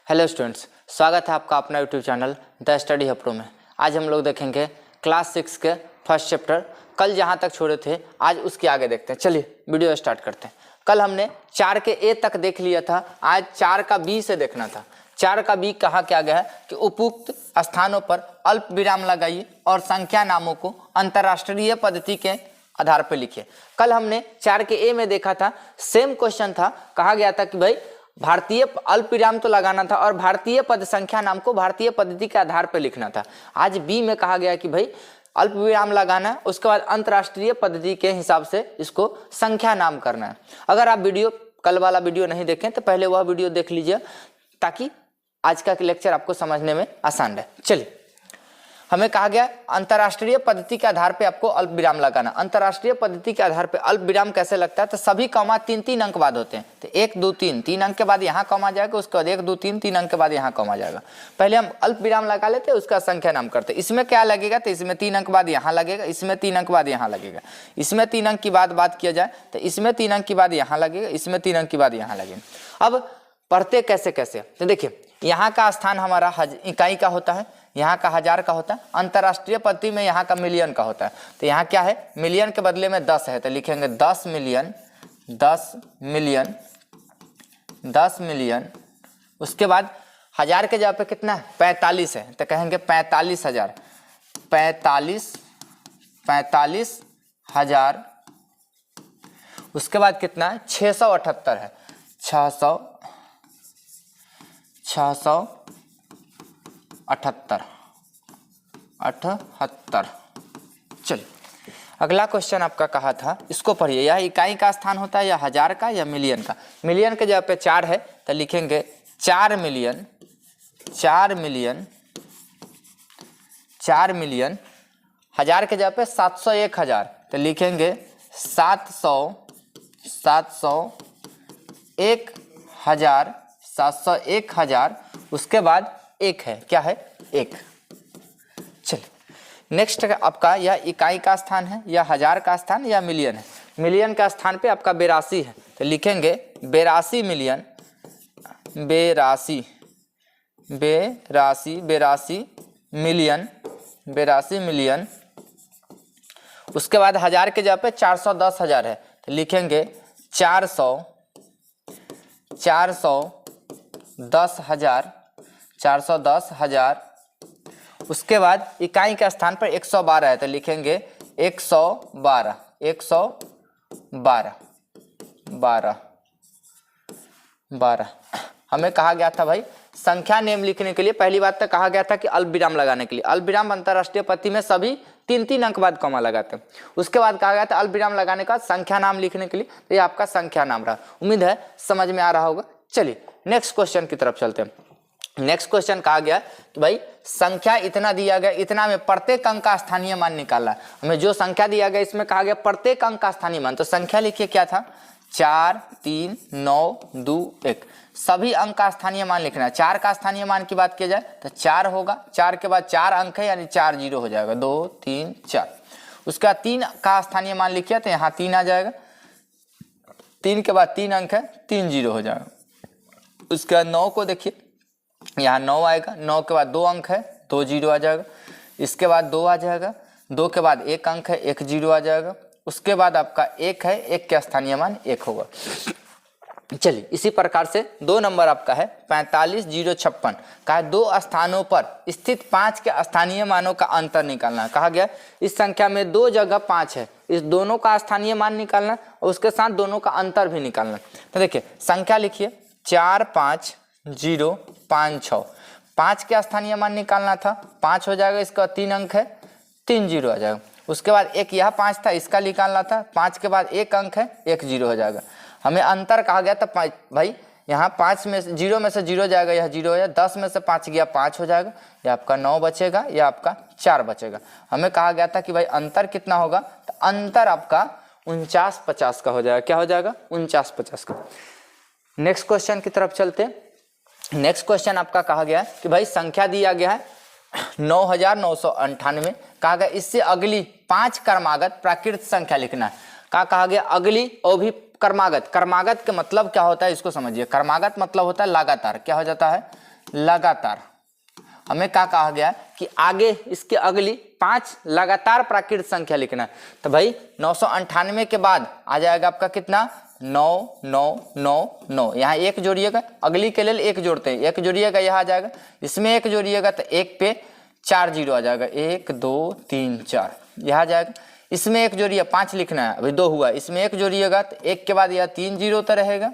Hello students, स्वागत है आपका अपना YouTube channel the study hub pro में। आज हम लोग देखेंगे क्लास 6 के फर्स्ट चैप्टर। कल जहां तक छोड़े थे आज उसके आगे देखते हैं। चलिए वीडियो स्टार्ट करते हैं। कल हमने 4 के ए तक देख लिया था, आज 4 का बी से देखना था। 4 का बी कहा क्या गया है कि उपयुक्त स्थानों पर अल्प विराम लगाइए और संख्या नामों को अंतर्राष्ट्रीय पद्धति के आधार पर लिखिए। कल हमने 4 के ए में देखा था, सेम क्वेश्चन था। कहा गया था कि भाई भारतीय अल्प विराम तो लगाना था और भारतीय पद संख्या नाम को भारतीय पद्धति के आधार पर लिखना था। आज बी में कहा गया कि भाई अल्प विराम लगाना है, उसके बाद अंतर्राष्ट्रीय पद्धति के हिसाब से इसको संख्या नाम करना है। अगर आप कल वाला वीडियो नहीं देखें तो पहले वह वीडियो देख लीजिए ताकि आज का लेक्चर आपको समझने में आसान रहे। चलिए, हमें कहा गया अंतर्राष्ट्रीय पद्धति के आधार पे आपको अल्प विराम लगाना। अंतर्राष्ट्रीय पद्धति के आधार पे अल्प विराम कैसे लगता है, तो सभी कॉमा 3-3 अंक बाद होते हैं। तो 1 2 3 3 अंक के बाद यहाँ कॉमा जाएगा, उसके बाद 1 2 3 3 अंक के बाद यहाँ कॉमा जाएगा। पहले हम अल्प विराम लगा लेते हैं, उसका संख्या नाम करते हैं। इसमें क्या लगेगा, तो इसमें 3 अंक बाद यहाँ लगेगा, इसमें 3 अंक बाद यहाँ लगेगा। इसमें 3 अंक की बात किया जाए तो इसमें 3 अंक की बाद यहाँ लगेगा, इसमें 3 अंक की बाद यहाँ लगेगा। अब पढ़ते कैसे कैसे, तो देखिए यहाँ का स्थान हमारा इकाई का होता है, यहाँ का हजार का होता है। अंतर्राष्ट्रीय पद्धति में यहाँ का मिलियन का होता है। तो यहाँ क्या है, मिलियन के बदले में 10 है तो लिखेंगे 10 मिलियन 10 मिलियन 10 मिलियन। उसके बाद हजार के जगह पे कितना है, 45 है तो कहेंगे 45,000 45,000। उसके बाद कितना है, 678 है 678। चलिए अगला क्वेश्चन आपका कहा था, इसको पढ़िए। यह इकाई का स्थान होता है या हजार का या मिलियन का। मिलियन के जगह पे 4 है तो लिखेंगे 4 मिलियन 4 मिलियन 4 मिलियन। हजार के जगह पे 701,000 तो लिखेंगे 701,000। उसके बाद 1 है, क्या है 1। चलिए नेक्स्ट आपका यह इकाई का स्थान है या हजार का स्थान या मिलियन है। मिलियन का स्थान पे आपका 82 है तो लिखेंगे 82 मिलियन 82 मिलियन। उसके बाद हजार के जगह पे 410,000 है तो लिखेंगे 410,000। उसके बाद इकाई के स्थान पर 112 है तो लिखेंगे 112। हमें कहा गया था भाई संख्या नेम लिखने के लिए, पहली बात तो कहा गया था कि अल्प विराम लगाने के लिए। अल्प विराम अंतर्राष्ट्रीय पद्धति में सभी 3-3 अंक बाद कॉमा लगाते हैं। उसके बाद कहा गया था अल्प विराम लगाने का संख्या नाम लिखने के लिए, तो ये आपका संख्या नाम रहा। उम्मीद है समझ में आ रहा होगा। चलिए नेक्स्ट क्वेश्चन की तरफ चलते हैं। नेक्स्ट क्वेश्चन कहा गया कि भाई संख्या इतना दिया गया, इतना में प्रत्येक अंक का स्थानीय मान निकालना है। हमें जो संख्या दिया गया इसमें कहा गया प्रत्येक अंक का स्थानीय मान। तो संख्या लिखिए, क्या था 4 3 9 2 1। सभी अंक का स्थानीय मान लिखना है। 4 का स्थानीय मान की बात किया जाए तो 4 होगा, 4 के बाद 4 अंक है यानी 4 जीरो हो जाएगा, 2 3 4। उसका 3 का स्थानीय मान लिखिए तो यहाँ 3 आ जाएगा, 3 के बाद 3 अंक है, 3 जीरो हो जाएगा। उसके बाद 9 को देखिए, यहाँ 9 आएगा, 9 के बाद 2 अंक है, 2 जीरो आ जाएगा। इसके बाद 2 आ जाएगा, 2 के बाद 1 अंक है, 1 जीरो आ जाएगा। उसके बाद आपका 1 है, 1 के स्थानीय मान 1 होगा। चलिए इसी प्रकार से 2 नंबर आपका है 45,056 का 2 स्थानों पर स्थित 5 के स्थानीय मानों का अंतर निकालना। कहा गया इस संख्या में 2 जगह 5 है, इस दोनों का स्थानीय मान निकालना और उसके साथ दोनों का अंतर भी निकालना। तो देखिए संख्या लिखिए 45056। 5 के स्थानीय मान निकालना था, 5 हो जाएगा, इसका 3 अंक है, 3 जीरो आ जाएगा। उसके बाद एक यह 5 था, इसका निकालना था, 5 के बाद 1 अंक है, 1 जीरो हो जाएगा। हमें अंतर कहा गया था भाई यहाँ 5 में से 0 में से 0 जाएगा, यह 0 हो जाएगा, 10 में से 5 गया 5 हो जाएगा, यह आपका 9 बचेगा, यह आपका 4 बचेगा। हमें कहा गया था कि भाई अंतर कितना होगा, तो अंतर आपका 49-50 का हो जाएगा। क्या हो जाएगा, 49-50 का। नेक्स्ट क्वेश्चन की तरफ चलते हैं। नेक्स्ट क्वेश्चन आपका कहा गया है कि भाई संख्या दिया गया है 9,998। कहा गया इससे अगली 5 क्रमागत प्राकृत संख्या लिखना है। कहा गया अगली और भी क्रमागत। क्रमागत का मतलब क्या होता है इसको समझिए। क्रमागत मतलब होता है लगातार। क्या हो जाता है, लगातार, हमें क्या कहा गया कि आगे इसके अगली 5 लगातार प्राकृत संख्या लिखना है। तो भाई 998 के बाद आ जाएगा आपका कितना 9 9 9 9, यहाँ एक जोड़िएगा, अगली के लिए एक जोड़ते हैं, एक जोड़िएगा यहाँ आ जाएगा, इसमें एक जोड़िएगा तो एक पे 4 जीरो आ जाएगा, 1 2 3 4 यहाँ आ जाएगा, इसमें एक जोड़िए 5 लिखना है, अभी 2 हुआ, इसमें एक जोड़िएगा तो एक के बाद यह 3 जीरो तो रहेगा,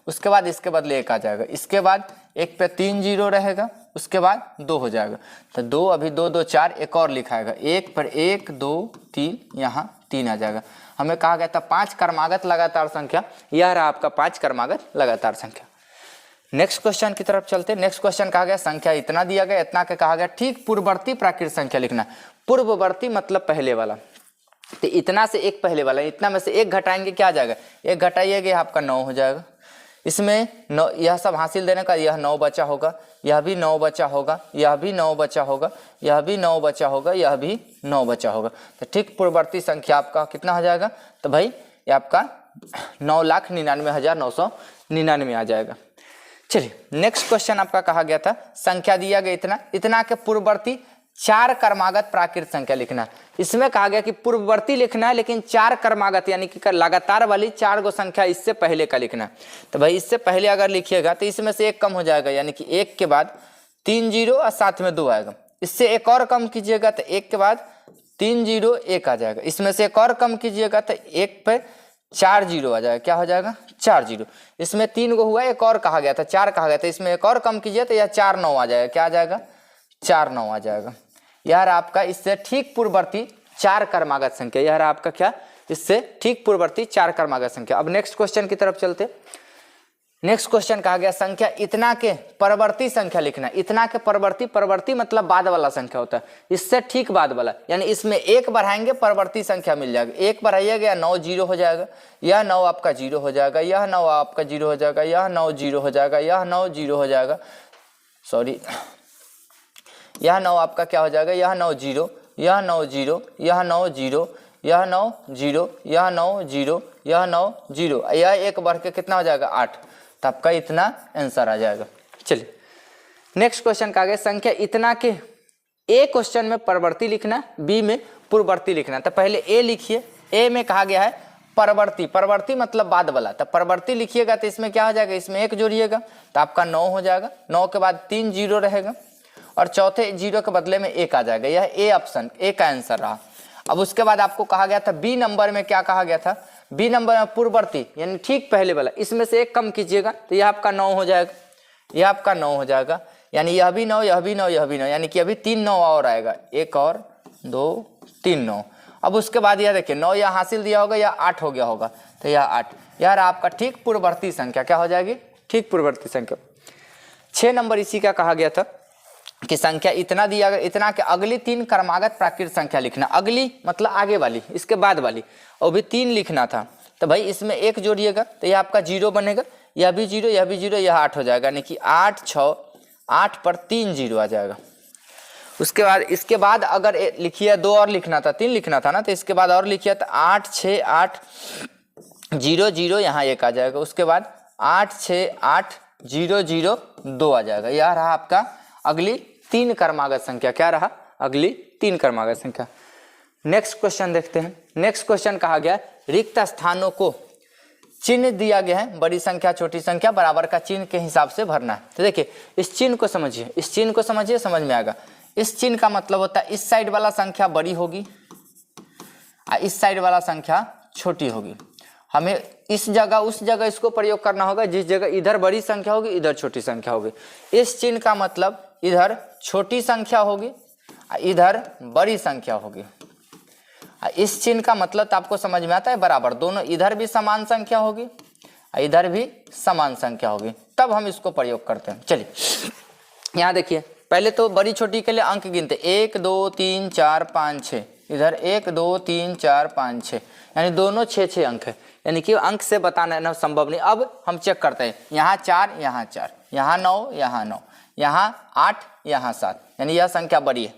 उसके बाद इसके बदले 1 आ जाएगा, इसके बाद एक पे 3 जीरो रहेगा, उसके बाद 2 हो जाएगा, तो 2 अभी 2 2 4 एक और लिखाएगा, 1 पर 1 2 3 यहाँ 3 आ जाएगा। हमें कहा गया था 5 क्रमागत लगातार संख्या, यह रहा आपका 5 क्रमागत लगातार संख्या। नेक्स्ट क्वेश्चन की तरफ चलते। नेक्स्ट क्वेश्चन कहा गया संख्या इतना दिया गया, इतना के कहा गया ठीक पूर्ववर्ती प्राकृत संख्या लिखना। पूर्ववर्ती मतलब पहले वाला, तो इतना से एक पहले वाला, इतना में से एक घटाएंगे क्या आ जाएगा, एक घटाइएगा आपका 9 हो जाएगा, इसमें 9 यह सब हासिल देने का, यह 9 बचा होगा, यह भी 9 बचा होगा, यह भी 9 बचा होगा, यह भी 9 बचा होगा, यह भी 9 बचा होगा, तो ठीक पूर्ववर्ती संख्या आपका कितना हो जाएगा, तो भाई ये आपका 9,99,999 आ जाएगा। चलिए नेक्स्ट क्वेश्चन आपका कहा गया था संख्या दिया गया इतना, इतना के पूर्ववर्ती 4 क्रमागत प्राकृत संख्या लिखना। इसमें कहा गया कि पूर्ववर्ती लिखना है लेकिन 4 क्रमागत यानी कि लगातार वाली 4 गो संख्या इससे पहले का लिखना है। तो भाई इससे पहले अगर लिखिएगा तो इसमें से एक कम हो जाएगा, यानी कि 1 के बाद 3 जीरो और साथ में 2 आएगा, इससे एक और कम कीजिएगा तो 1 के बाद 3 जीरो 1 आ जाएगा, इसमें से एक और कम कीजिएगा तो 1 पे 4 जीरो आ जाएगा, क्या हो जाएगा 4 जीरो, इसमें 3 गो हुआ, एक और कहा गया था 4 कहा गया था, इसमें एक और कम कीजिए तो यह 4 9 आ जाएगा, क्या आ जाएगा 4 9 आ जाएगा। यार आपका इससे ठीक पूर्ववर्ती 4 क्रमागत संख्या, यार आपका क्या इससे ठीक पूर्ववर्ती 4 क्रमागत संख्या। अब नेक्स्ट क्वेश्चन की तरफ चलते। नेक्स्ट क्वेश्चन कहा गया संख्या इतना के परवर्ती संख्या लिखना। इतना के परवर्ती, परवर्ती मतलब बाद वाला संख्या होता है, इससे ठीक बाद वाला, यानी इसमें एक बढ़ाएंगे परवर्ती संख्या मिल जाएगा, एक बढ़ाइएगा 9 जीरो हो जाएगा, यह 9 आपका जीरो हो जाएगा, यह 9 आपका जीरो हो जाएगा, यह 9 जीरो हो जाएगा, यह 9 जीरो हो जाएगा, सॉरी यह 9 आपका क्या हो जाएगा, यह 9 जीरो, यह 9 जीरो, यह 9 जीरो, यह 9 जीरो, यह 9 जीरो, यह 9 जीरो, यह एक बढ़ के कितना हो जाएगा 8, तो आपका इतना आंसर आ जाएगा। चलिए नेक्स्ट क्वेश्चन का आगे संख्या इतना के ए क्वेश्चन में परवर्ती लिखना, बी में पूर्ववर्ती लिखना। तो पहले ए लिखिए, ए में कहा गया है परवर्ती, परवर्ती मतलब बाद वाला, तो परवर्ती लिखिएगा तो इसमें क्या हो जाएगा, इसमें एक जोड़िएगा तो आपका 9 हो जाएगा, 9 के बाद 3 जीरो रहेगा और चौथे जीरो के बदले में 1 आ जाएगा, यह ए ऑप्शन ए का आंसर रहा। अब उसके बाद आपको कहा गया था बी नंबर में, क्या कहा गया था, बी नंबर में पूर्ववर्ती यानी ठीक पहले वाला, इसमें से एक कम कीजिएगा तो यह आपका 9 हो जाएगा, यह आपका 9 हो जाएगा, यानी यह भी 9, यह भी 9, यह भी 9, यानी कि अभी 3 9 और आएगा, 1 और 2 3 9। अब उसके बाद यह देखिए 9 यह हासिल दिया होगा, यह 8 हो गया होगा, तो यह 8, यार आपका ठीक पूर्ववर्ती संख्या क्या हो जाएगी, ठीक पूर्ववर्ती संख्या। 6 नंबर इसी का कहा गया था कि संख्या इतना दिया गया, इतना के अगली 3 क्रमागत प्राकृत संख्या लिखना। अगली मतलब आगे वाली, इसके बाद वाली, और भी 3 लिखना था, तो भाई इसमें एक जोड़िएगा तो यह आपका जीरो बनेगा, यह भी जीरो, यह भी जीरो, यह 8 हो जाएगा, यानी कि 8 6 8 पर 3 जीरो आ जाएगा। उसके बाद इसके बाद अगर लिखिए 2 और लिखना था, 3 लिखना था ना, तो इसके बाद और लिखिए तो 8 6 8 0 0 यहाँ 1 आ जाएगा, उसके बाद 8 6 8 0 0 2 आ जाएगा। यह रहा आपका अगली 3 क्रमागत संख्या, क्या रहा अगली 3 क्रमागत संख्या। नेक्स्ट क्वेश्चन देखते हैं। नेक्स्ट क्वेश्चन कहा गया रिक्त स्थानों को चिन्ह दिया गया है, बड़ी संख्या छोटी संख्या बराबर का चिन्ह के हिसाब से भरना है। तो देखिए इस चिन्ह को समझिए, इस चिन्ह को समझिए, समझ में आएगा। इस चिन्ह का मतलब होता है इस साइड वाला संख्या बड़ी होगी और इस साइड वाला संख्या छोटी होगी। हमें इस जगह उस जगह इसको प्रयोग करना होगा जिस जगह इधर बड़ी संख्या होगी इधर छोटी संख्या होगी। इस चिन्ह का मतलब इधर छोटी संख्या होगी इधर बड़ी संख्या होगी। इस चिन्ह का मतलब तो आपको समझ में आता है, बराबर दोनों, इधर भी समान संख्या होगी इधर भी समान संख्या होगी, तब हम इसको प्रयोग करते हैं। चलिए यहाँ देखिए, पहले तो बड़ी छोटी के लिए अंक गिनते, 1 2 3 4 5 6, इधर 1 2 3 4 5 6, यानी दोनों 6 अंक है, यानी कि अंक से बताना संभव नहीं। अब हम चेक करते हैं, यहाँ 4 यहाँ 4, यहाँ 9 यहाँ 9, यहाँ 8 यहाँ 7, यानी यह संख्या बड़ी है।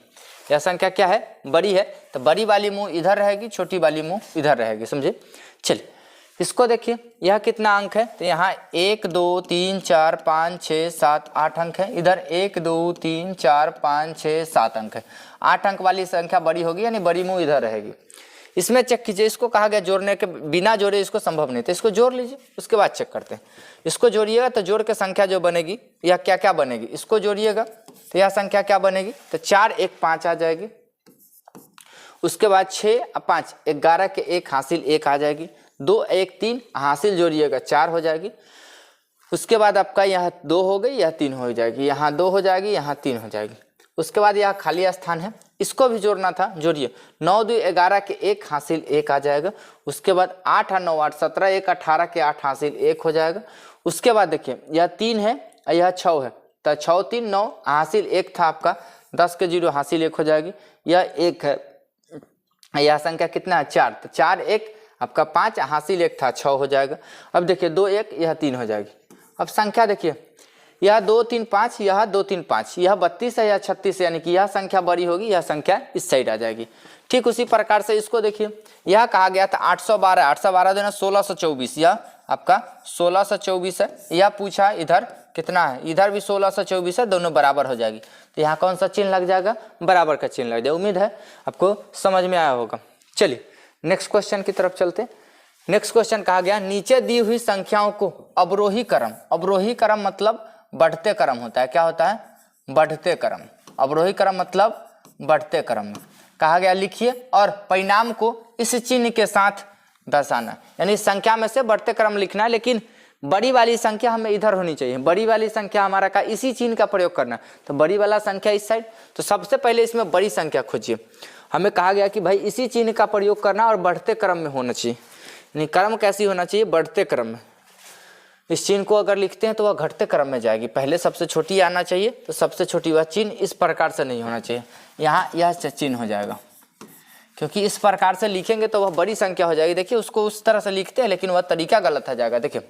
यह संख्या क्या है, बड़ी है, तो बड़ी वाली मुंह इधर रहेगी, छोटी वाली मुंह इधर रहेगी, समझे। चलिए इसको देखिए यह कितना अंक है, तो यहाँ 1 2 3 4 5 6 7 8 अंक है, इधर 1 2 3 4 5 6 7 अंक है। 8 अंक वाली संख्या बड़ी होगी, यानी बड़ी मुँह इधर रहेगी। इसमें चेक कीजिए, इसको कहा गया जोड़ने के बिना जोड़े इसको संभव नहीं, तो इसको जोड़ लीजिए, उसके बाद चेक करते हैं। इसको जोड़िएगा तो जोड़ के संख्या जो बनेगी यह क्या क्या बनेगी, इसको जोड़िएगा तो यह संख्या क्या बनेगी, तो 4 1 5 आ जाएगी। उसके बाद 6 और 5 11 के 1 हासिल 1 आ जाएगी। 2 1 3 हासिल जोड़िएगा 4 हो जाएगी। उसके बाद आपका यहाँ 2 हो गई, यह 3 हो जाएगी, यहाँ 2 हो जाएगी, यहाँ 3 हो जाएगी। उसके बाद यह खाली स्थान है, इसको भी जोड़ना था, जोड़िए। 9 2 11 के 1 हासिल 1 आ जाएगा। उसके बाद 8 और 9 8 17 1 18 के 8 हासिल 1 हो जाएगा। उसके बाद देखिए यह 3 है और यह 6 है, तो 6 3 9 हासिल 1 था आपका, 10 के 0 हासिल 1 हो जाएगी। यह 1 है, यह संख्या कितना है 4, तो 4 1 आपका 5 हासिल 1 था 6 हो जाएगा। अब देखिए 2 1 यह 3 हो जाएगी। अब संख्या देखिए यह 2 3 5, यह 2 3 5, यह 32 है, यह 36 है, यानी कि यह संख्या बड़ी होगी, यह संख्या इस साइड आ जाएगी। ठीक उसी प्रकार से इसको देखिए, यह कहा गया था 812, 812 देना 1624, यह आपका 1624 है। यह पूछा इधर कितना है, इधर भी 1624 है, दोनों बराबर हो जाएगी, तो यहाँ कौन सा चिन्ह लग जाएगा, बराबर का चिन्ह लग जाएगा। उम्मीद है आपको समझ में आया होगा। चलिए नेक्स्ट क्वेश्चन की तरफ चलते। नेक्स्ट क्वेश्चन कहा गया नीचे दी हुई संख्याओं को अवरोही क्रम, अवरोही क्रम मतलब बढ़ते क्रम होता है, क्या होता है, बढ़ते क्रम। अवरोही क्रम मतलब बढ़ते क्रम में कहा गया लिखिए और परिणाम को इस चिन्ह के साथ दर्शाना, यानी संख्या में से बढ़ते क्रम लिखना है, लेकिन बड़ी वाली संख्या हमें इधर होनी चाहिए। बड़ी वाली संख्या हमारा का इसी चिन्ह का प्रयोग करना, तो बड़ी वाला संख्या इस साइड, तो सबसे पहले इसमें बड़ी संख्या खोजिए। हमें कहा गया कि भाई इसी चिन्ह का प्रयोग करना और बढ़ते क्रम में होना चाहिए, यानी क्रम कैसी होना चाहिए, बढ़ते क्रम में। इस चिन्ह को अगर लिखते हैं तो वह घटते क्रम में जाएगी, पहले सबसे छोटी आना चाहिए, तो सबसे छोटी वह चिन्ह इस प्रकार से नहीं होना चाहिए, यहाँ यह चिन्ह हो जाएगा, क्योंकि इस प्रकार से लिखेंगे तो वह बड़ी संख्या हो जाएगी। देखिए उसको उस तरह से लिखते हैं, लेकिन वह तरीका गलत हो जाएगा। देखिए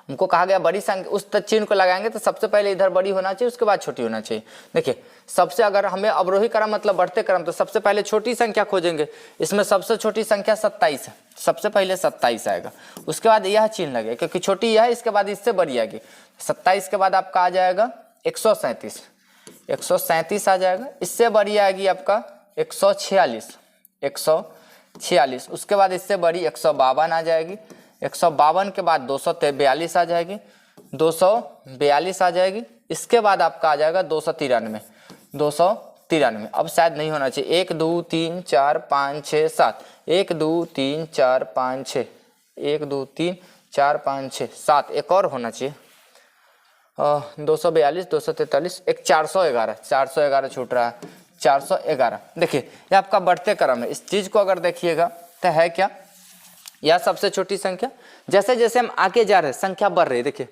हमको कहा गया बड़ी संख्या, उस चिन्ह को लगाएंगे तो सबसे पहले इधर बड़ी होना चाहिए, उसके बाद छोटी होना चाहिए। देखिए सबसे, अगर हमें अवरोही क्रम मतलब बढ़ते क्रम, तो सबसे पहले छोटी संख्या खोजेंगे। इसमें सबसे छोटी संख्या 27 है, सबसे पहले 27 आएगा, उसके बाद यह चिन्ह लगेगा, क्योंकि छोटी यह है, इसके बाद इससे बड़ी आएगी। 27 के बाद आपका आ जाएगा 137, 137 आ जाएगा। इससे बड़ी आएगी आपका 146, 146। उसके बाद इससे बड़ी 152 आ जाएगी। 152 के बाद 242 आ जाएगी, 242 आ जाएगी। इसके बाद आपका आ जाएगा 293, 293। अब शायद नहीं होना चाहिए, 1 2 3 4 5 6 7, 1 2 3 4 5 6, 1 2 3 4 5 6 7, एक और होना चाहिए, 242 243, एक 411, 411 छूट रहा है, 411। देखिए ये आपका बढ़ते क्रम है। इस चीज को अगर देखिएगा तो है क्या, यह सबसे छोटी संख्या, जैसे जैसे हम आगे जा रहे हैं संख्या बढ़ रही है। देखिए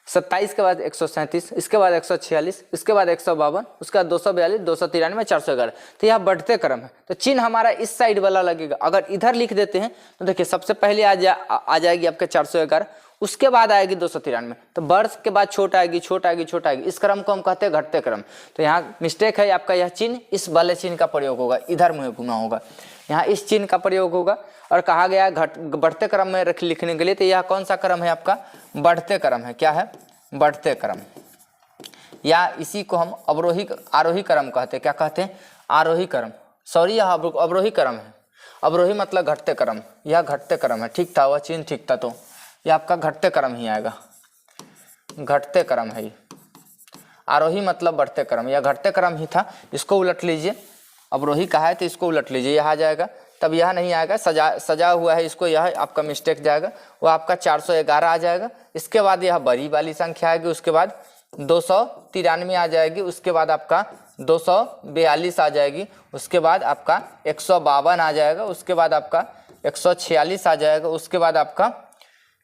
27 के बाद 137, इसके बाद 146, इसके बाद 152, उसके बाद 242, 293, 411, तो यह बढ़ते क्रम है। तो चिन्ह हमारा इस साइड वाला लगेगा। अगर इधर लिख देते हैं तो देखिए सबसे पहले आ जाएगी आपके 411, उसके बाद आएगी 293, तो वर्ष के बाद छोट आएगी, छोट आएगी, छोट आएगी। इस क्रम को हम कहते हैं घटते क्रम। तो यहाँ मिस्टेक है आपका, यह चिन्ह इस वाले चिन्ह का प्रयोग होगा, इधर मुँह घुमा होगा, यहाँ इस चिन्ह का प्रयोग होगा। और कहा गया बढ़ते क्रम में लिखने के लिए, तो यह कौन सा क्रम है आपका, बढ़ते क्रम है। क्या है, बढ़ते क्रम, या इसी को हम आरोही क्रम कहते हैं। क्या कहते हैं, आरोही क्रम, सॉरी यह अवरोही क्रम है। अवरोही मतलब घटते क्रम, यह घटते क्रम है। ठीक था, वह चिन्ह ठीक था, तो यह आपका घटते क्रम ही आएगा, घटते क्रम है। आरोही मतलब बढ़ते क्रम, यह घटते क्रम ही था। इसको उलट लीजिए, अवरोही कहा है तो इसको उलट लीजिए, यह आ जाएगा, तब यह नहीं आएगा, सजा हुआ है इसको, यह आपका मिस्टेक जाएगा, वो आपका 411 आ जाएगा। इसके बाद यह बड़ी वाली संख्या आएगी, उसके बाद 293 आ जाएगी, उसके बाद आपका 242 आ जाएगी, उसके बाद आपका 152 आ जाएगा, उसके बाद आपका 146 आ जाएगा, उसके बाद आपका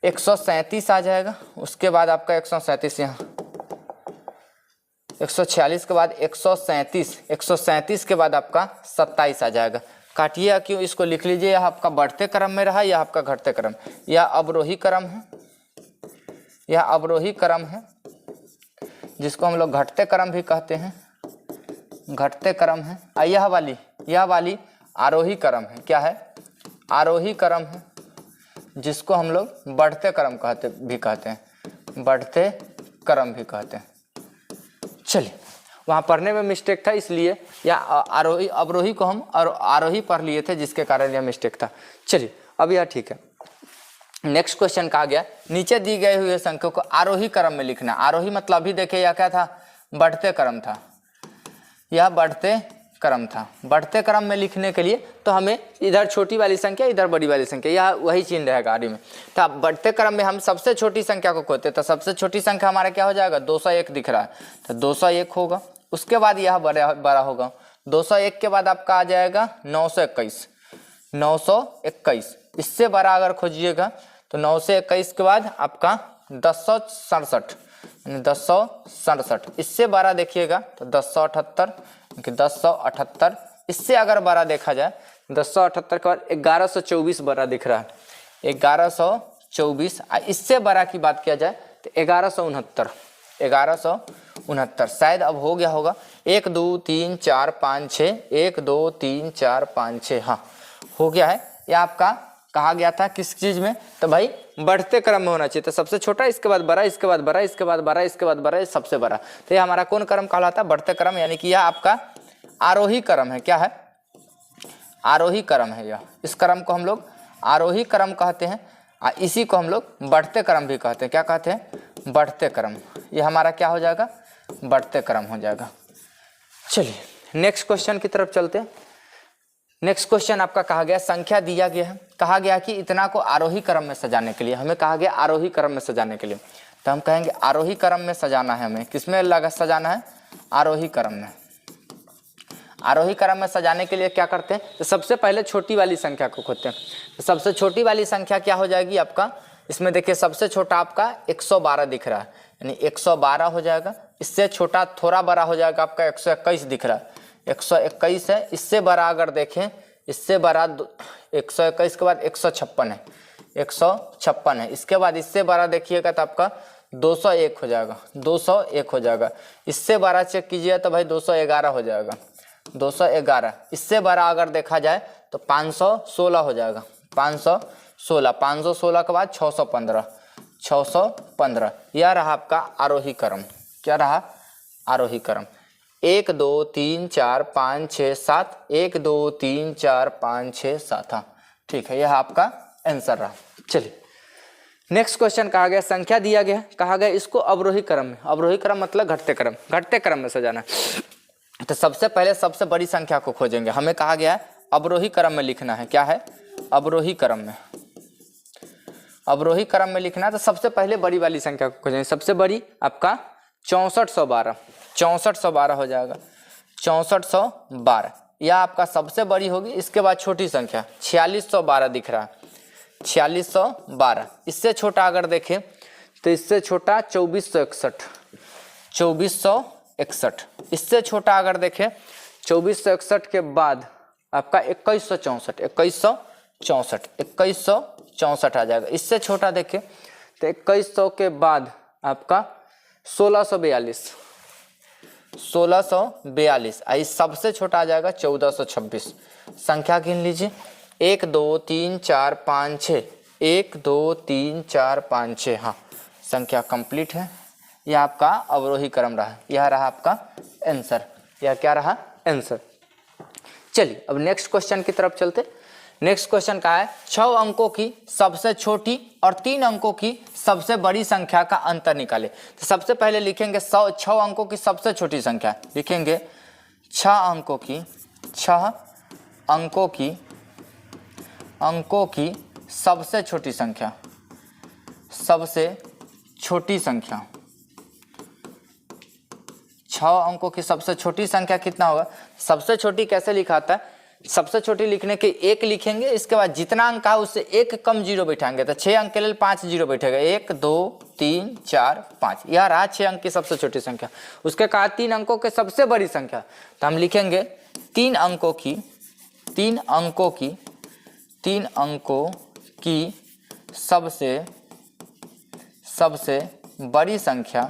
137 आ जाएगा, उसके बाद आपका 137, यहाँ 146 के बाद 137, 137 के बाद आपका 27 आ जाएगा। काटिए क्यों, इसको लिख लीजिए, यह आपका बढ़ते क्रम में रहा, यह आपका घटते क्रम, यह अवरोही क्रम है, यह अवरोही क्रम है, जिसको हम लोग घटते क्रम भी कहते हैं, घटते क्रम है। यह वाली आरोही क्रम है। क्या है, आरोही क्रम है। जिसको हम लोग बढ़ते क्रम भी कहते हैं, बढ़ते क्रम भी कहते हैं। चलिए, वहाँ पढ़ने में मिस्टेक था इसलिए, या आरोही अवरोही को हम और आरोही पढ़ लिए थे जिसके कारण यह मिस्टेक था। चलिए अब यह ठीक है। नेक्स्ट क्वेश्चन कहा गया नीचे दी गए हुए संख्या को आरोही क्रम में लिखना। आरोही मतलब अभी देखिए यह क्या था, बढ़ते क्रम था, यह बढ़ते क्रम था। बढ़ते क्रम में लिखने के लिए तो हमें इधर छोटी वाली संख्या इधर बड़ी वाली संख्या, यह वही चिन्ह रहेगा आगे में। तो बढ़ते क्रम में हम सबसे छोटी संख्या को खोते, तो सबसे छोटी संख्या हमारा क्या हो जाएगा, 201 दिख रहा है, तो 201 होगा। उसके बाद यह बड़ा होगा, 201 के बाद आपका आ जाएगा 921, 921। इससे बड़ा अगर खोजिएगा तो 921 के बाद आपका 1067, 1067। इससे बड़ा देखिएगा तो 1078, 1078। इससे अगर बड़ा देखा जाए 1078 के बाद 1124 बड़ा दिख रहा है, 1124। इससे बड़ा की बात किया जाए तो 1169, 1169 शायद अब हो गया होगा। 1 2 3 4 5 6, 1 2 3 4 5 6, हाँ हो गया है। यह आपका कहा गया था किस चीज में, तो भाई बढ़ते क्रम में होना चाहिए। तो सबसे छोटा, इसके बाद बड़ा, इसके बाद बड़ा, इसके बाद बड़ा, इसके बाद बड़ा, सबसे बड़ा। तो ये हमारा कौन क्रम कहलाता है, बढ़ते क्रम, यानी कि यह आपका आरोही क्रम है। क्या है, आरोही क्रम है यह। इस क्रम को हम लोग आरोही क्रम कहते हैं, इसी को हम लोग बढ़ते क्रम भी कहते हैं। क्या कहते हैं, बढ़ते क्रम। यह हमारा क्या हो जाएगा, बढ़ते क्रम हो जाएगा। चलिए नेक्स्ट क्वेश्चन की तरफ चलते हैं। नेक्स्ट क्वेश्चन आपका कहा गया, संख्या दिया गया है, कहा गया कि इतना को आरोही क्रम में सजाने के लिए, हमें कहा गया आरोही क्रम में सजाने के लिए, तो हम कहेंगे आरोही क्रम में सजाना है हमें। किसमें लगा सजाना है, आरोही क्रम में। आरोही क्रम में सजाने के लिए क्या करते हैं, तो सबसे पहले छोटी वाली संख्या को खोजते हैं। तो सबसे छोटी वाली संख्या क्या हो जाएगी आपका, इसमें देखिए सबसे छोटा आपका 112 दिख रहा है, यानी 112 हो जाएगा। इससे छोटा थोड़ा बड़ा हो जाएगा आपका 121 दिख रहा है, 121 है। इससे बड़ा अगर देखें, इससे बड़ा 121 के बाद 156 है, 156 है। इसके बाद इससे बड़ा देखिएगा तो आपका 201 हो जाएगा, 201 हो जाएगा। इससे बड़ा चेक कीजिए तो भाई 211 हो जाएगा, 211। इससे बड़ा अगर देखा जाए तो 516 हो जाएगा, 516। 516 के बाद 615, 615। यह रहा आपका आरोही क्रम। क्या रहा, आरोही क्रम। 1 2 3 4 5 6 7, 1 2 3 4 5 6 7, हाँ ठीक है, यह आपका आंसर रहा। चलिए नेक्स्ट क्वेश्चन कहा गया, संख्या दिया गया, कहा गया इसको अवरोही क्रम में, अवरोही क्रम मतलब घटते क्रम, घटते क्रम में सजाना। तो सबसे पहले सबसे बड़ी संख्या को खोजेंगे। हमें कहा गया है अवरोही क्रम में लिखना है। क्या है, अवरोही क्रम में, अवरोही क्रम में लिखना है। तो सबसे पहले बड़ी वाली संख्या को खोजेंगे। सबसे बड़ी आपका 6412, 6412 हो जाएगा, 6412। यह आपका सबसे बड़ी होगी। इसके बाद छोटी संख्या 4612 दिख रहा है, 4612। इससे छोटा अगर देखें तो इससे छोटा 2461, 2461। इससे छोटा अगर देखें 2461 के बाद आपका 2164, 2164, 2164 आ जाएगा। इससे छोटा देखें तो 2100 के बाद आपका 1642, 1642। इस सबसे छोटा आ जाएगा 1426। संख्या गिन लीजिए, 1 2 3 4 5 6, 1 2 3 4 5 6, हाँ संख्या कंप्लीट है। यह आपका अवरोही क्रम रहा, यह रहा आपका आंसर। यह क्या रहा, आंसर। चलिए अब नेक्स्ट क्वेश्चन की तरफ चलते। नेक्स्ट क्वेश्चन का है 6 अंकों की सबसे छोटी और 3 अंकों की सबसे बड़ी संख्या का अंतर निकाले। तो सबसे पहले लिखेंगे 6 अंकों की सबसे छोटी संख्या, लिखेंगे 6 अंकों की, 6 अंकों की सबसे छोटी संख्या, सबसे छोटी संख्या। 6 अंकों की सबसे छोटी संख्या कितना होगा, सबसे छोटी कैसे लिखाता है, सबसे छोटी लिखने के 1 लिखेंगे। इसके बाद जितना अंक है उससे 1 कम जीरो बैठाएंगे, तो 6 अंक के लिए 5 जीरो बैठेगा, 1 2 3 4 5। यह रहा 6 अंक की सबसे छोटी संख्या। उसके बाद 3 अंकों के सबसे बड़ी संख्या, तो हम लिखेंगे 3 अंकों की, 3 अंकों की सबसे बड़ी संख्या,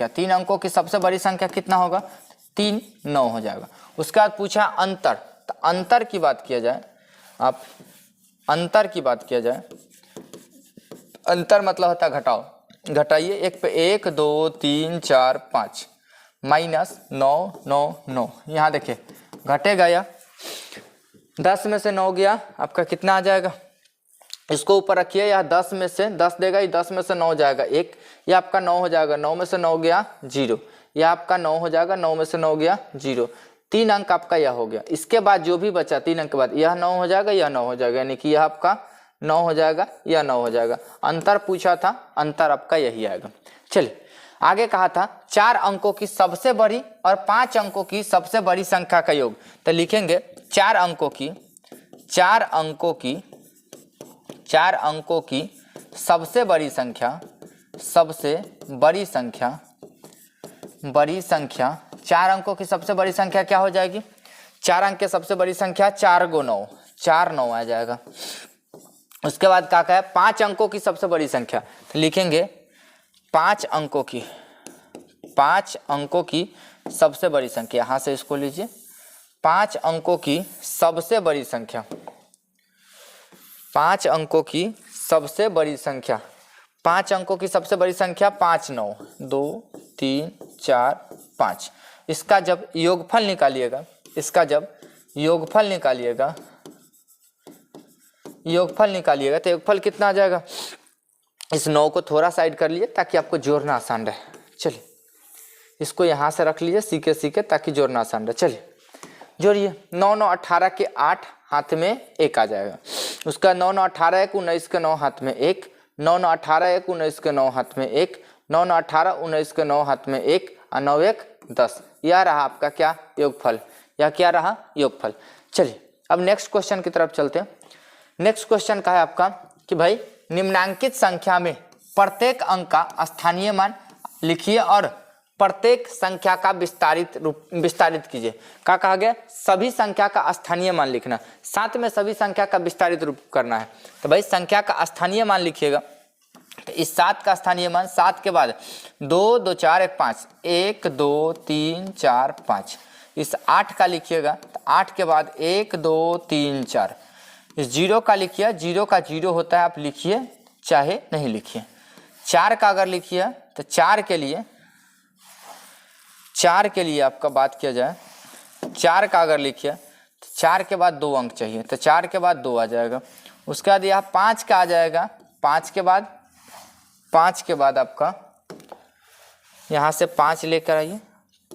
3 अंकों की सबसे बड़ी संख्या कितना होगा, 3 9 हो जाएगा। उसके बाद पूछा अंतर, तो अंतर की बात किया जाए, आप अंतर की बात किया जाए, अंतर मतलब होता है घटाओ, घटाइए, एक पे 1 2 3 4 5 माइनस 9 9 9, यहाँ देखिए घटेगा या 10 में से 9 गया आपका कितना आ जाएगा, इसको ऊपर रखिए, यह 10 में से 10 देगा, ये 10 में से 9 जाएगा 1, ये आपका 9 हो जाएगा, 9 में से 9 गया 0, यह आपका 9 हो जाएगा, 9 में से 9 गया 0, 3 अंक आपका यह हो गया। इसके बाद जो भी बचा 3 अंक के बाद यह 9 हो जाएगा, यह 9 हो जाएगा, यानी कि यह आपका 9 हो जाएगा, यह 9 हो जाएगा। अंतर पूछा था, अंतर आपका यही आएगा। चलिए आगे कहा था 4 अंकों की सबसे बड़ी और 5 अंकों की सबसे बड़ी संख्या का योग, तो लिखेंगे 4 अंकों की सबसे बड़ी संख्या, बड़ी संख्या 4 अंकों की सबसे बड़ी संख्या क्या हो जाएगी, 4 अंक की सबसे बड़ी संख्या 4 × 9, 4 9 आ जाएगा। उसके बाद क्या है 5 अंकों की सबसे बड़ी संख्या, तो लिखेंगे 5 अंकों की सबसे बड़ी संख्या, यहाँ से इसको लीजिए, 5 अंकों की सबसे बड़ी संख्या, 5 अंकों की सबसे बड़ी संख्या, 5 अंकों की सबसे बड़ी संख्या 5 9 2 3 4 5। इसका जब योगफल निकालिएगा, तो योगफल कितना आ जाएगा, इस 9 को थोड़ा साइड कर लिए ताकि आपको जोड़ना आसान रहे। चलिए इसको यहाँ से रख लीजिए सीखे ताकि जोड़ना आसान रहे। चलिए जोड़िए, 9 9 18 के 8 हाथ में 1 आ जाएगा, उसका 9 9 18 1 19 के 9 हाथ में 1, 9 9 18 1 19 के 9 हाथ में 1, 9 9 18 19 के 9 हाथ में 1 और 9 1 10। यह रहा आपका क्या योगफल, यह क्या रहा योगफल। चलिए अब नेक्स्ट क्वेश्चन की तरफ चलते हैं। नेक्स्ट क्वेश्चन का है आपका कि भाई निम्नांकित संख्या में प्रत्येक अंक का स्थानीय मान लिखिए और प्रत्येक संख्या का विस्तारित कीजिए। क्या कहा गया, सभी संख्या का स्थानीय मान लिखना, साथ में सभी संख्या का विस्तारित रूप करना है। तो भाई संख्या का स्थानीय मान लिखिएगा, तो इस 7 का स्थानीय मान 7 के बाद 2 2 4 1 5, 1 2 3 4 5। इस 8 का लिखिएगा, तो 8 के बाद 1 2 3 4। इस 0 का लिखिए, 0 का 0 होता है, आप लिखिए चाहे नहीं लिखिए। 4 का अगर लिखिए तो 4 के लिए आपका बात किया जाए, 4 का अगर लिखिए तो 4 के बाद 2 अंक चाहिए, तो 4 के बाद 2 आ जाएगा। उसके बाद यहाँ 5 का आ जाएगा, 5 के बाद आपका यहाँ से 5 लेकर आइए,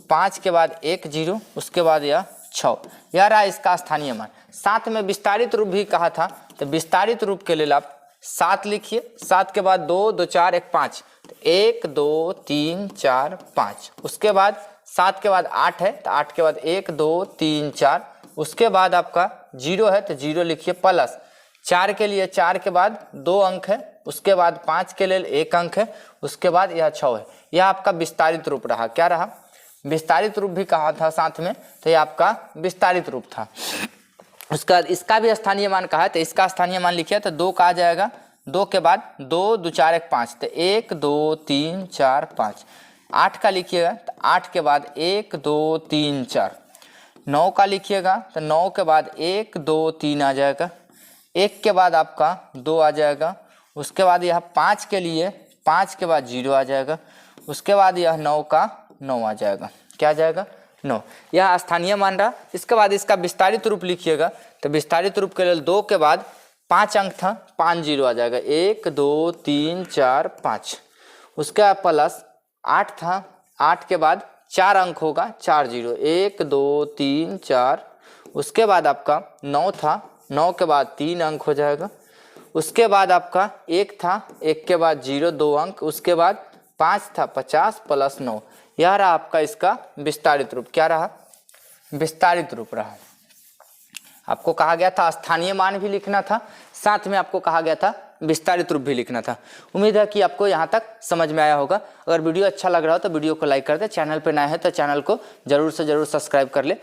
5 के बाद 1 0, उसके बाद यह 6। यह रहा इसका स्थानीय मान। साथ में विस्तारित रूप भी कहा था, तो विस्तारित रूप के लिए आप 7 लिखिए, 7 के बाद 2 2 4 1 5, तो 1 2 3 4 5। उसके बाद 7 के बाद 8 है, तो 8 के बाद 1 2 3 4। उसके बाद आपका 0 है, तो 0 लिखिए प्लस 4 के लिए 4 के बाद 2 अंक है, उसके बाद 5 के लिए 1 अंक है, उसके बाद यह 6 है। यह आपका विस्तारित रूप रहा। क्या रहा, विस्तारित रूप भी कहा था साथ में, तो यह आपका विस्तारित रूप था। उसका इसका भी स्थानीय मान कहा है, तो इसका स्थानीय मान लिखिए, तो 2 का आ जाएगा, 2 के बाद 2 2 4 1 5, तो 1 2 3 4 5। 8 का लिखिएगा, तो 8 के बाद 1 2 3 4। 9 का लिखिएगा, तो 9 के बाद 1 2 3 आ जाएगा, 1 के बाद आपका 2 आ जाएगा। उसके बाद यह 5 के लिए 5 के बाद 0 आ जाएगा, उसके बाद यह 9 का 9 आ जाएगा। क्या आ जाएगा, 9। यह स्थानीय मान रहा। इसके बाद इसका विस्तारित रूप लिखिएगा, तो विस्तारित रूप के लिए 2 के बाद 5 अंक था, 5 0 आ जाएगा, 1 2 3 4 5। उसका प्लस 8 था, 8 के बाद 4 अंक होगा, 4 0, 1 2 3 4। उसके बाद आपका 9 था, 9 के बाद 3 अंक हो जाएगा। उसके बाद आपका 1 था, 1 के बाद 0 2 अंक। उसके बाद 5 था, 50 प्लस 9। यह रहा आपका इसका विस्तारित रूप। क्या रहा, विस्तारित रूप रहा। आपको कहा गया था स्थानीय मान भी लिखना था, साथ में आपको कहा गया था विस्तारित रूप भी लिखना था। उम्मीद है कि आपको यहाँ तक समझ में आया होगा। अगर वीडियो अच्छा लग रहा हो तो वीडियो को लाइक कर दे, चैनल पर नया है तो चैनल को जरूर से जरूर सब्सक्राइब कर ले,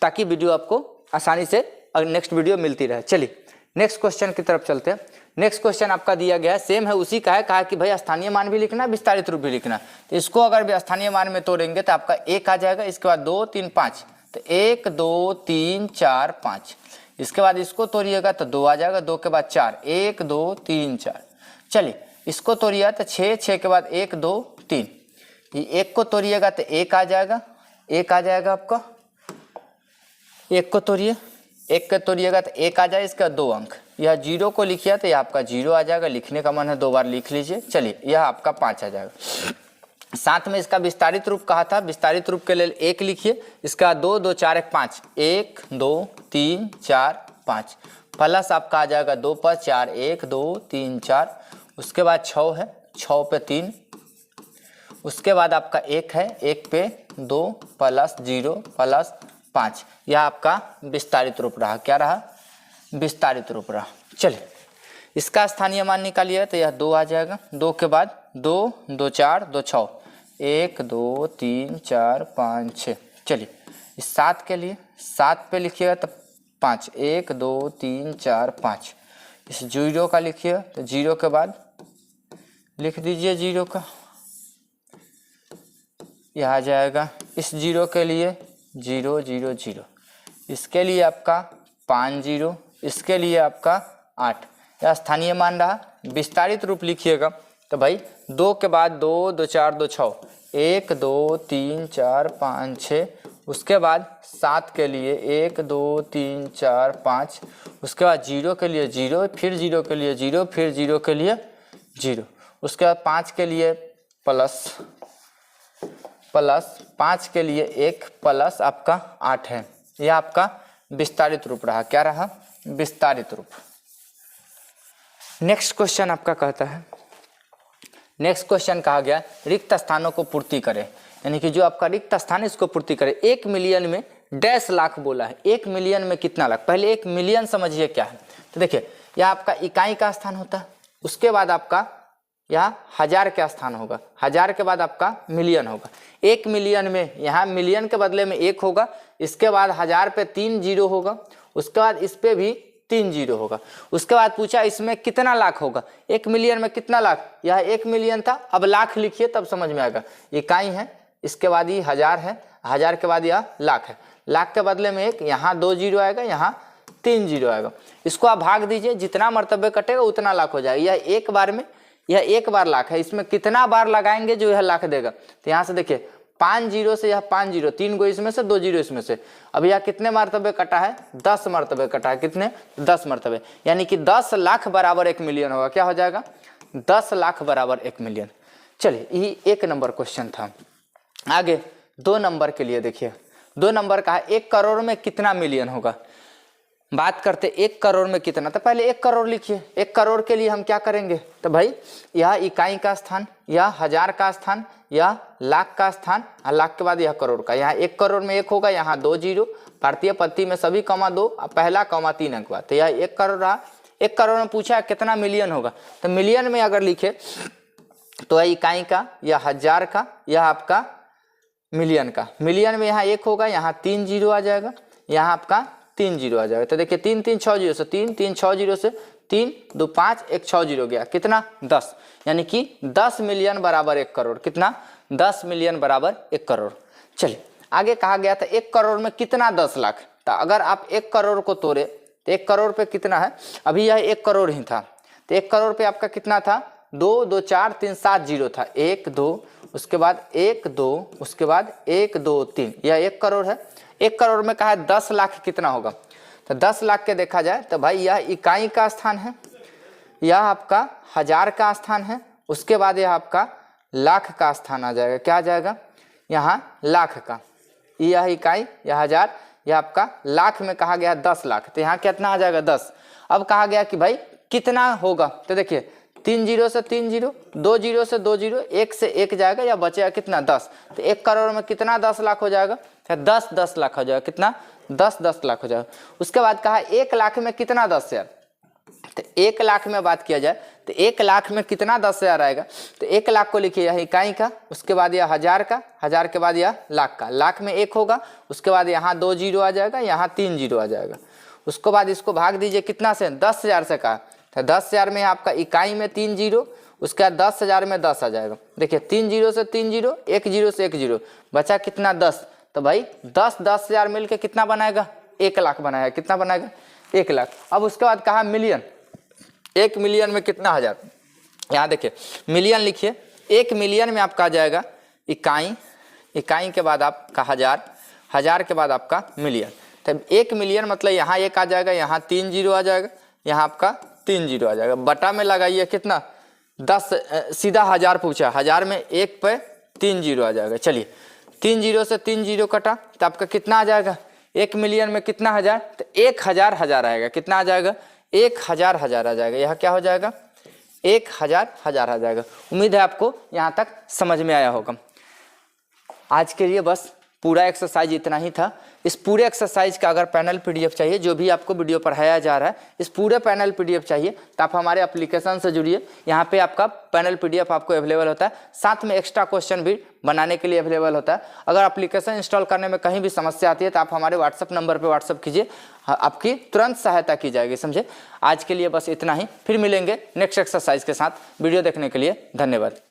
ताकि वीडियो आपको आसानी से नेक्स्ट वीडियो मिलती रहे। चलिए नेक्स्ट क्वेश्चन की तरफ चलते हैं। नेक्स्ट क्वेश्चन आपका दिया गया है, सेम है उसी का है। कहा कि भाई स्थानीय मान भी लिखना, विस्तारित रूप भी लिखना। तो इसको अगर स्थानीय मान में तोड़ेंगे तो आपका 1 आ जाएगा, इसके बाद 2 3 5, तो 1 2 3 4 5। इसके बाद इसको तोड़िएगा तो 2 आ जाएगा, 2 के बाद 4, 1 2 3 4। चलिए इसको तोड़िएगा तो 6, 6 के बाद 1 2 3, ये 1 को तोड़िएगा तो 1 आ जाएगा, 1 आ जाएगा आपका। 1 को तोड़िए, 1 को तोड़िएगा तो 1 आ जाए, इसका 2 अंक। यह 0 को लिखिए तो यह आपका 0 आ जाएगा, लिखने का मन है 2 बार लिख लीजिए। चलिए यह आपका 5 आ जाएगा। साथ में इसका विस्तारित रूप कहा था, विस्तारित रूप के लिए 1 लिखिए, इसका 2 2 4 1 5, 1 2 3 4 5 प्लस आपका आ जाएगा 2 पर 4, 1 2 3 4। उसके बाद 6 है, 6 पे 3, उसके बाद आपका 1 है, 1 पे 2 प्लस 0 प्लस 5। यह आपका विस्तारित रूप रहा। क्या रहा? विस्तारित रूप रहा। चलिए इसका स्थानीय मान निकालिए तो यह 2 आ जाएगा। 2 के बाद 2 2 4 2 6, 1 2 3 4 5 6। चलिए इस 7 के लिए 7 पे लिखिएगा तो 5, 1 2 3 4 5। इस 0 का लिखिए तो 0 के बाद लिख दीजिए 0 का, यह आ जाएगा। इस 0 के लिए 0 0 0, इसके लिए आपका 5 0, इसके लिए आपका 8। यह स्थानीय मान रहा। विस्तारित रूप लिखिएगा तो भाई 2 के बाद 2 2 4 2 6, 1 2 3 4 5 6। उसके बाद 7 के लिए 1 2 3 4 5, उसके बाद 0 के लिए 0, फिर 0 के लिए 0, फिर 0 के लिए 0। उसके बाद 5 के लिए प्लस 5 के लिए 1 प्लस आपका 8 है। यह आपका विस्तारित रूप रहा। क्या रहा? विस्तारित रूप। नेक्स्ट क्वेश्चन आपका कहता है, नेक्स्ट क्वेश्चन कहा गया रिक्त स्थानों को पूर्ति करें, यानी कि जो आपका रिक्त स्थान है इसको पूर्ति करें। 1 मिलियन में डैश लाख बोला है, 1 मिलियन में कितना लाख? पहले 1 मिलियन समझिए क्या है। तो देखिए यह आपका इकाई का स्थान होता है, उसके बाद आपका यह हजार का स्थान होगा, हजार के बाद आपका मिलियन होगा। 1 मिलियन में यहाँ मिलियन के बदले में 1 होगा, इसके बाद हजार पे 3 0 होगा, उसके बाद इस पे भी 3 0 होगा। उसके बाद पूछा इसमें कितना लाख होगा, 1 मिलियन में कितना लाख? यह 1 मिलियन था, अब लाख लिखिए तब समझ में आएगा। इकाई है, इसके बाद ये हजार है, हजार के बाद यह लाख है, लाख के बदले में 1, यहाँ 2 0 आएगा, यहाँ 3 0 आएगा। इसको आप भाग दीजिए, जितना मर्तबे कटेगा उतना लाख हो जाएगा। यह एक बार में, यह एक बार लाख है, इसमें कितना बार लगाएंगे जो यह लाख देगा। तो यहाँ से देखिए 5 0 से यह 5 0, 3 गो इसमें से, 2 0 इसमें से। अब यह कितने मर्तबे कटा है? 10 मर्तबे कटा है। कितने? 10 मर्तबे, यानी कि 10 लाख बराबर 1 मिलियन होगा। क्या हो जाएगा? 10 लाख बराबर 1 मिलियन। चलिए ये 1 नंबर क्वेश्चन था। आगे 2 नंबर के लिए देखिए, 2 नंबर का है 1 करोड़ में कितना मिलियन होगा। बात करते 1 करोड़ में कितना, तो पहले 1 करोड़ लिखिए। 1 करोड़ के लिए हम क्या करेंगे, तो भाई यह इकाई का स्थान, यह हजार का स्थान, यह लाख का स्थान, और लाख के बाद यह करोड़ का। यहाँ 1 करोड़ में 1 होगा, यहाँ 2 0, भारतीय पत्ती में सभी कॉमा 2, पहला कॉमा 3 अंक बाद, तो यह 1 करोड़ रहा। 1 करोड़ में पूछा कितना मिलियन होगा, तो मिलियन में अगर लिखे तो यह इकाई का, यह हजार का, यह आपका मिलियन का। मिलियन में यहाँ 1 होगा, यहाँ 3 0 आ जाएगा, यहाँ आपका 3 0 आ जाएगा। तो देखिए 3 3 6 0 से 3 3 6 0 से 3 2 5 1 6 0 गया, कितना? 10, यानी कि 10 मिलियन बराबर 1 करोड़। कितना? 10 मिलियन बराबर 1 करोड़। चलिए आगे कहा गया था 1 करोड़ में कितना 10 लाख। तो अगर आप 1 करोड़ को तोड़े तो 1 करोड़ पे कितना है, अभी यह 1 करोड़ ही था, तो 1 करोड़ पे आपका कितना था? 2 2 4 3 7 0 था, 1 2, उसके बाद 1 2, उसके बाद 1 2 3, यह 1 करोड़ है। 1 करोड़ में कहा है 10 लाख कितना होगा, तो 10 लाख के देखा जाए तो भाई यह इकाई का स्थान है, यह आपका हजार का स्थान है, उसके बाद यह आपका लाख का स्थान आ जाएगा। क्या आ जाएगा? यहाँ लाख का, यह इकाई, यह हजार, यह आपका लाख में कहा गया 10 लाख, तो यहाँ कितना आ जाएगा? 10। अब कहा गया कि भाई कितना होगा, तो देखिए 3 0 से 3 0, 2 0 से 2 0, 1 से 1 जाएगा, या बचेगा कितना? 10। तो 1 करोड़ में कितना 10 लाख हो जाएगा, 10 10 लाख हो जाएगा। कितना? 10 10 लाख हो जाएगा। उसके बाद कहा 1 लाख में कितना 10,000, तो 1 लाख में बात किया जाए तो 1 लाख में कितना 10,000 आएगा, तो 1 लाख को लिखिए यह इकाई का, उसके बाद यह हजार का, हजार के बाद यह लाख का, लाख में 1 होगा, उसके बाद यहाँ 2 0 आ जाएगा, यहाँ 3 0 आ जाएगा। उसके बाद इसको भाग दीजिए कितना से? 10,000 से कहा, तो 10,000 में आपका इकाई में 3 0, उसके बाद 10,000 में 10 आ जाएगा। देखिए 3 0 से 3 0, 1 0 से 1 0, बचा कितना? 10। तो भाई 10 10,000 मिलके कितना बनाएगा? 1 लाख बनाएगा। कितना बनाएगा? 1 लाख। अब उसके बाद कहा मिलियन, 1 मिलियन में कितना हज़ार, यहाँ देखिए मिलियन लिखिए, 1 मिलियन में आपका आ जाएगा इकाई, इकाई के बाद आपका हज़ार, हज़ार के बाद आपका मिलियन। तब 1 मिलियन मतलब यहाँ 1 आ जाएगा, यहाँ 3 जीरो आ जाएगा, यहाँ आपका 3 जीरो आ जाएगा। बटा में लगाइए कितना 10, सीधा हज़ार पूछा, हज़ार में 1 पे 3 जीरो आ जाएगा। चलिए 3 जीरो से 3 जीरो कटा तो आपका कितना आ जाएगा, 1 मिलियन में कितना हज़ार, तो 1000 हज़ार आएगा। कितना आ जाएगा, 1000 हज़ार आ जाएगा। यह क्या हो जाएगा, 1000 हज़ार आ जाएगा। उम्मीद है आपको यहाँ तक समझ में आया होगा। आज के लिए बस पूरा एक्सरसाइज इतना ही था। इस पूरे एक्सरसाइज का अगर पैनल पीडीएफ चाहिए, जो भी आपको वीडियो पढ़ाया जा रहा है, इस पूरे पैनल पीडीएफ चाहिए तो आप हमारे एप्लीकेशन से जुड़िए। यहाँ पे आपका पैनल पीडीएफ आपको अवेलेबल होता है, साथ में एक्स्ट्रा क्वेश्चन भी बनाने के लिए अवेलेबल होता है। अगर एप्लीकेशन इंस्टॉल करने में कहीं भी समस्या आती है तो आप हमारे व्हाट्सअप नंबर पर व्हाट्सअप कीजिए, आपकी तुरंत सहायता की जाएगी, समझे। आज के लिए बस इतना ही, फिर मिलेंगे नेक्स्ट एक्सरसाइज के साथ। वीडियो देखने के लिए धन्यवाद।